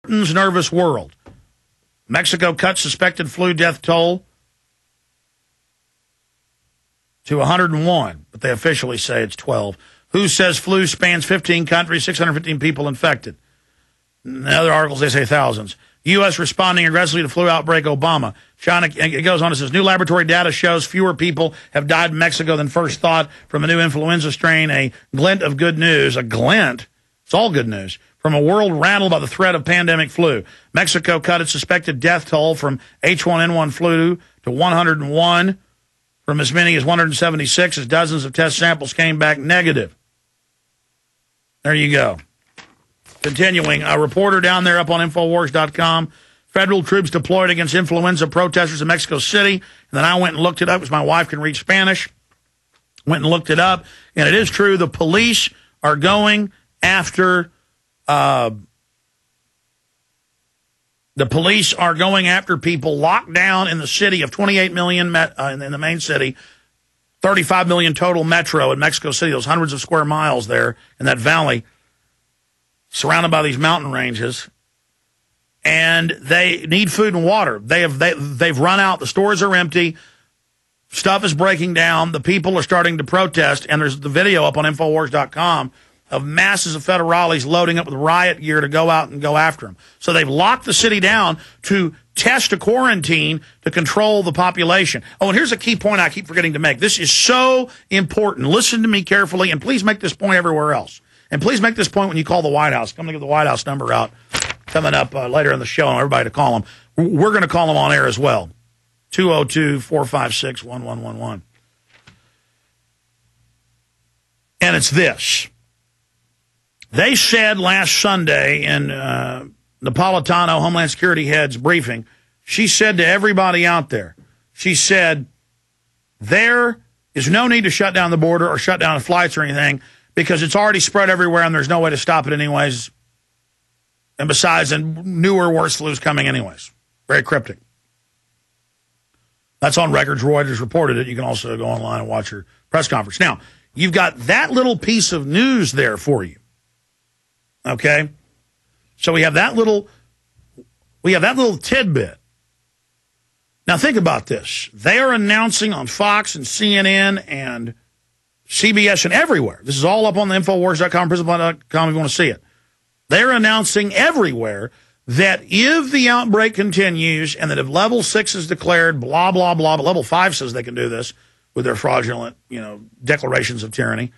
nervous world. Mexico cut suspected flu death toll to 101, but they officially say it's 12. WHO says flu spans 15 countries, 615 people infected. In other articles, they say thousands. U.S. responding aggressively to flu outbreak, Obama. China, it goes on, it says, new laboratory data shows fewer people have died in Mexico than first thought from a new influenza strain. A glint of good news. A glint? It's all good news. From a world rattled by the threat of pandemic flu. Mexico cut its suspected death toll from H1N1 flu to 101, from as many as 176 as dozens of test samples came back negative. There you go. Continuing, a reporter down there up on Infowars.com, federal troops deployed against influenza protesters in Mexico City. And then I went and looked it up because my wife can read Spanish. Went and looked it up. And it is true, the police are going after people locked down in the city of 28 million in the main city, 35 million total metro in Mexico City, those hundreds of square miles there in that valley, surrounded by these mountain ranges. And they need food and water. They've run out. The stores are empty. Stuff is breaking down. The people are starting to protest. And there's the video up on Infowars.com of masses of federales loading up with riot gear to go out and go after them. So they've locked the city down to test a quarantine to control the population. Oh, and here's a key point I keep forgetting to make. This is so important. Listen to me carefully, and please make this point everywhere else. And please make this point when you call the White House. I'm going to give the White House number out coming up later in the show, and everybody to call them. We're going to call them on air as well. 202-456-1111. And it's this. They said last Sunday in Napolitano, Homeland Security head's briefing, she said to everybody out there, she said, there is no need to shut down the border or shut down flights or anything because it's already spread everywhere and there's no way to stop it anyways. And besides, a newer, worse flu is coming anyways. Very cryptic. That's on records. Reuters reported it. You can also go online and watch her press conference. Now, you've got that little piece of news there for you. Okay? So we have that little tidbit. Now think about this. They are announcing on Fox and CNN and CBS and everywhere. This is all up on the Infowars.com, PrisonPlanet.com if you want to see it. They're announcing everywhere that if the outbreak continues and that if level 6 is declared, blah, blah, blah, but level 5 says they can do this with their fraudulent, declarations of tyranny,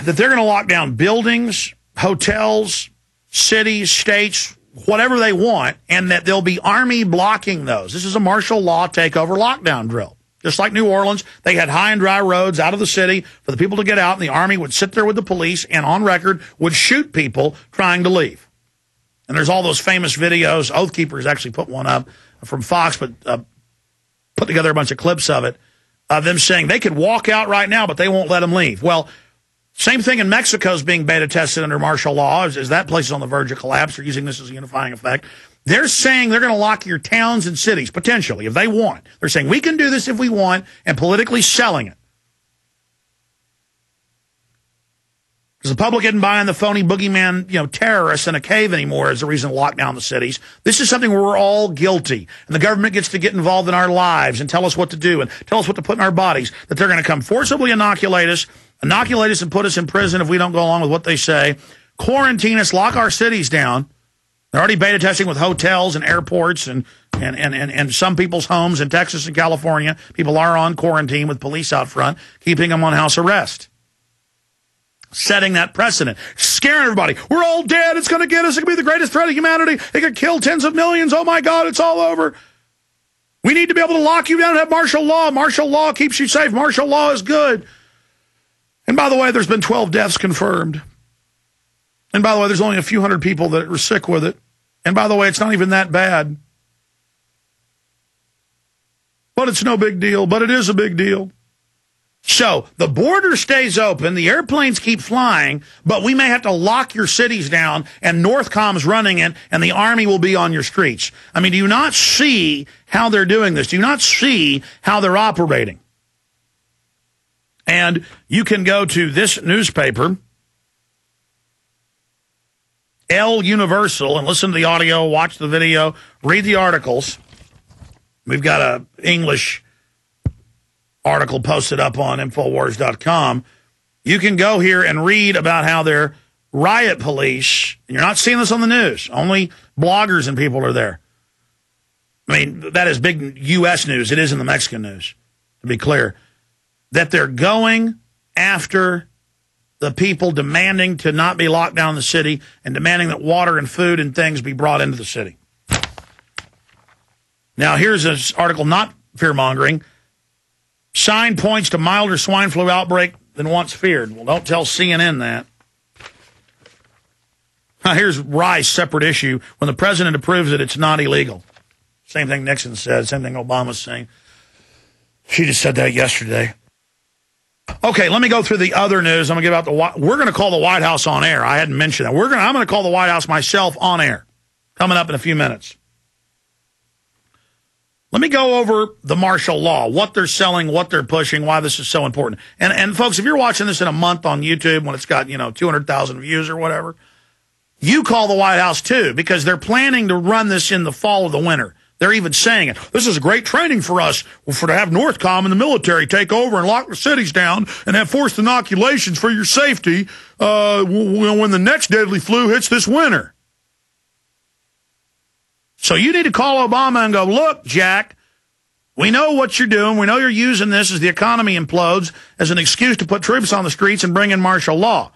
that they're going to lock down buildings, hotels, cities, states, whatever they want, and that there'll be army blocking those. This is a martial law takeover lockdown drill. Just like New Orleans, they had high and dry roads out of the city for the people to get out, and the army would sit there with the police and on record would shoot people trying to leave. And there's all those famous videos. Oath Keepers actually put one up from Fox, but put together a bunch of clips of it, them saying they could walk out right now, but they won't let them leave. Well, same thing in Mexico is being beta tested under martial law, as that place is on the verge of collapse. They're using this as a unifying effect. They're saying they're going to lock your towns and cities, potentially, if they want. They're saying we can do this if we want, and politically selling it. Because the public isn't buying the phony boogeyman, terrorists in a cave anymore as the reason to lock down the cities. This is something where we're all guilty, and the government gets to get involved in our lives and tell us what to do and tell us what to put in our bodies, that they're going to come forcibly inoculate us and put us in prison if we don't go along with what they say, quarantine us, lock our cities down. They're already beta testing with hotels and airports and some people's homes in Texas and California. People are on quarantine with police out front, keeping them on house arrest. Setting that precedent. Scaring everybody. We're all dead. It's going to get us. It could be the greatest threat of humanity. It could kill tens of millions. Oh, my God, it's all over. We need to be able to lock you down and have martial law. Martial law keeps you safe. Martial law is good. And by the way, there's been 12 deaths confirmed. And by the way, there's only a few hundred people that are sick with it. And by the way, it's not even that bad. But it's no big deal. But it is a big deal. So the border stays open. The airplanes keep flying. But we may have to lock your cities down. And Northcom's running it. And the Army will be on your streets. I mean, do you not see how they're doing this? Do you not see how they're operating? And you can go to this newspaper. L Universal, and listen to the audio, watch the video, read the articles. We've got an English article posted up on Infowars.com. You can go here and read about how their riot police, and you're not seeing this on the news, only bloggers and people are there. I mean, that is big U.S. news. It is in the Mexican news, to be clear, that they're going after the people demanding to not be locked down in the city and demanding that water and food and things be brought into the city. Now, here's an article, not fear-mongering. Sign points to milder swine flu outbreak than once feared. Well, don't tell CNN that. Now, here's Rice, separate issue. When the president approves it, it's not illegal. Same thing Nixon said, same thing Obama's saying. She just said that yesterday. Okay, let me go through the other news. I'm going to give out we're going to call the White House on air. I hadn't mentioned that. I'm going to call the White House myself on air. Coming up in a few minutes. Let me go over the martial law, what they're selling, what they're pushing, why this is so important. And folks, if you're watching this in a month on YouTube when it's got, 200,000 views or whatever, you call the White House too, because they're planning to run this in the fall or the winter. They're even saying it. This is great training for us to have NORTHCOM and the military take over and lock the cities down and have forced inoculations for your safety when the next deadly flu hits this winter. So you need to call Obama and go, look, Jack, we know what you're doing. We know you're using this as the economy implodes as an excuse to put troops on the streets and bring in martial law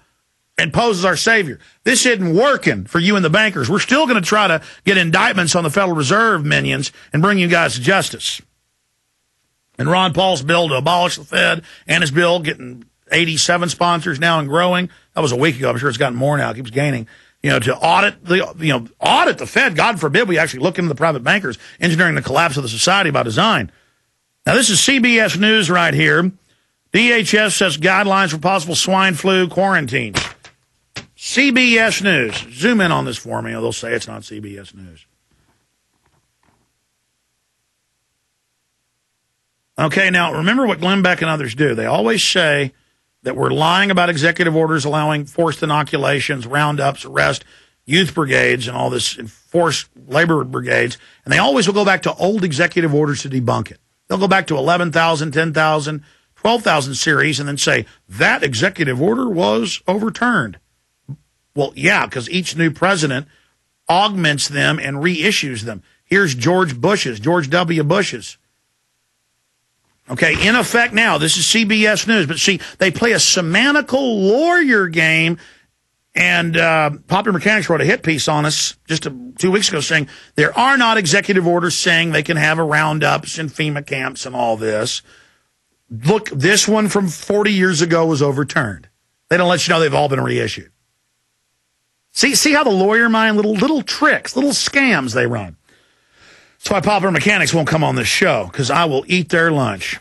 and pose as our savior. This isn't working for you and the bankers. We're still going to try to get indictments on the Federal Reserve minions and bring you guys to justice. And Ron Paul's bill to abolish the Fed and his bill getting 87 sponsors now and growing. That was a week ago. I'm sure it's gotten more now. It keeps gaining. To audit the Fed. God forbid we actually look into the private bankers engineering the collapse of the society by design. Now, this is CBS News right here. DHS sets guidelines for possible swine flu quarantines. CBS News. Zoom in on this for me, or they'll say it's not CBS News. Okay, now remember what Glenn Beck and others do. They always say that we're lying about executive orders allowing forced inoculations, roundups, arrest, youth brigades, and all this enforced labor brigades. And they always will go back to old executive orders to debunk it. They'll go back to 11,000, 10,000, 12,000 series and then say, that executive order was overturned. Well, yeah, because each new president augments them and reissues them. Here's George W. Bush's. Okay, in effect now, this is CBS News, but see, they play a semantical lawyer game, and Popular Mechanics wrote a hit piece on us just 2 weeks ago saying there are not executive orders saying they can have a roundups and FEMA camps and all this. Look, this one from 40 years ago was overturned. They don't let you know they've all been reissued. See how the lawyer mind, little tricks, little scams they run. That's why Popular Mechanics won't come on this show, because I will eat their lunch.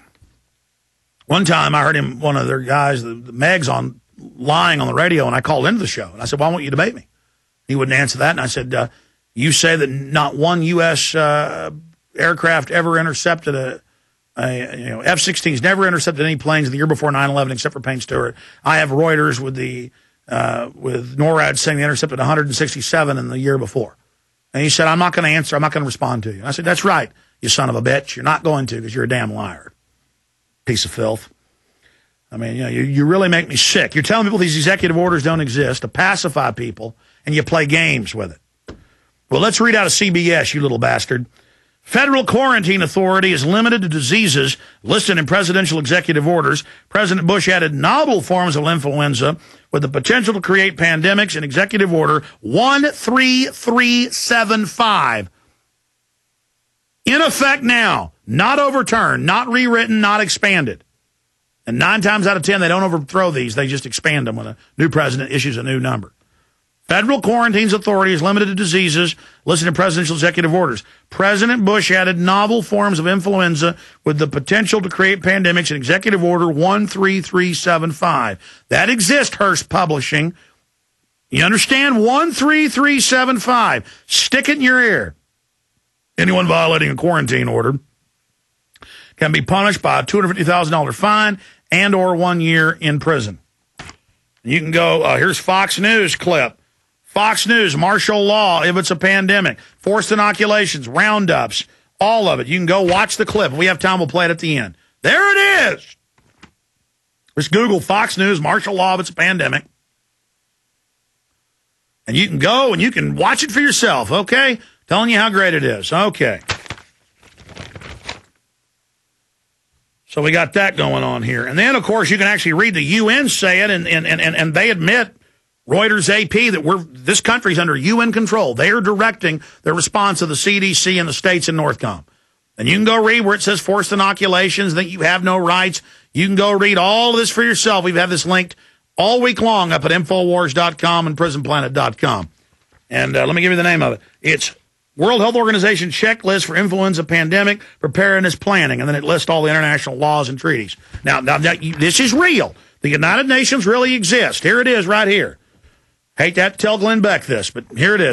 One time I heard one of their guys, the Megs, lying on the radio, and I called into the show. And I said, why won't you debate me? He wouldn't answer that. And I said, you say that not one U.S. Aircraft ever intercepted F-16s never intercepted any planes in the year before 9/11 except for Payne Stewart. I have Reuters with NORAD saying they intercepted 167 in the year before. And he said, I'm not going to answer. I'm not going to respond to you. And I said, that's right, you son of a bitch. You're not going to because you're a damn liar. Piece of filth. I mean, you really make me sick. You're telling people these executive orders don't exist to pacify people, and you play games with it. Well, let's read out of CBS, you little bastard. Federal quarantine authority is limited to diseases listed in presidential executive orders. President Bush added novel forms of influenza with the potential to create pandemics in Executive Order 13375. In effect now, not overturned, not rewritten, not expanded. And 9 times out of 10, they don't overthrow these. They just expand them when a new president issues a new number. Federal quarantines authority is limited to diseases listed in presidential executive orders. President Bush added novel forms of influenza with the potential to create pandemics in Executive Order 13375. That exists, Hearst Publishing. You understand? 13375. Stick it in your ear. Anyone violating a quarantine order can be punished by a $250,000 fine and or 1 year in prison. You can go, here's Fox News clip. Fox News, martial law if it's a pandemic, forced inoculations, roundups, all of it. You can go watch the clip. If we have time, we'll play it at the end. There it is. Just Google Fox News, martial law if it's a pandemic. And you can go and you can watch it for yourself, okay? Telling you how great it is. Okay. So we got that going on here. And then, of course, you can actually read the UN say it, and they admit, Reuters, AP, that this country's under UN control. They are directing the response of the CDC and the states and Northcom. And you can go read where it says forced inoculations, that you have no rights. You can go read all of this for yourself. We've had this linked all week long up at Infowars.com and PrisonPlanet.com. And let me give you the name of it. It's World Health Organization checklist for influenza pandemic preparedness planning. And then it lists all the international laws and treaties. Now this is real. The United Nations really exists. Here it is right here. Hate to tell Glenn Beck this, but here it is.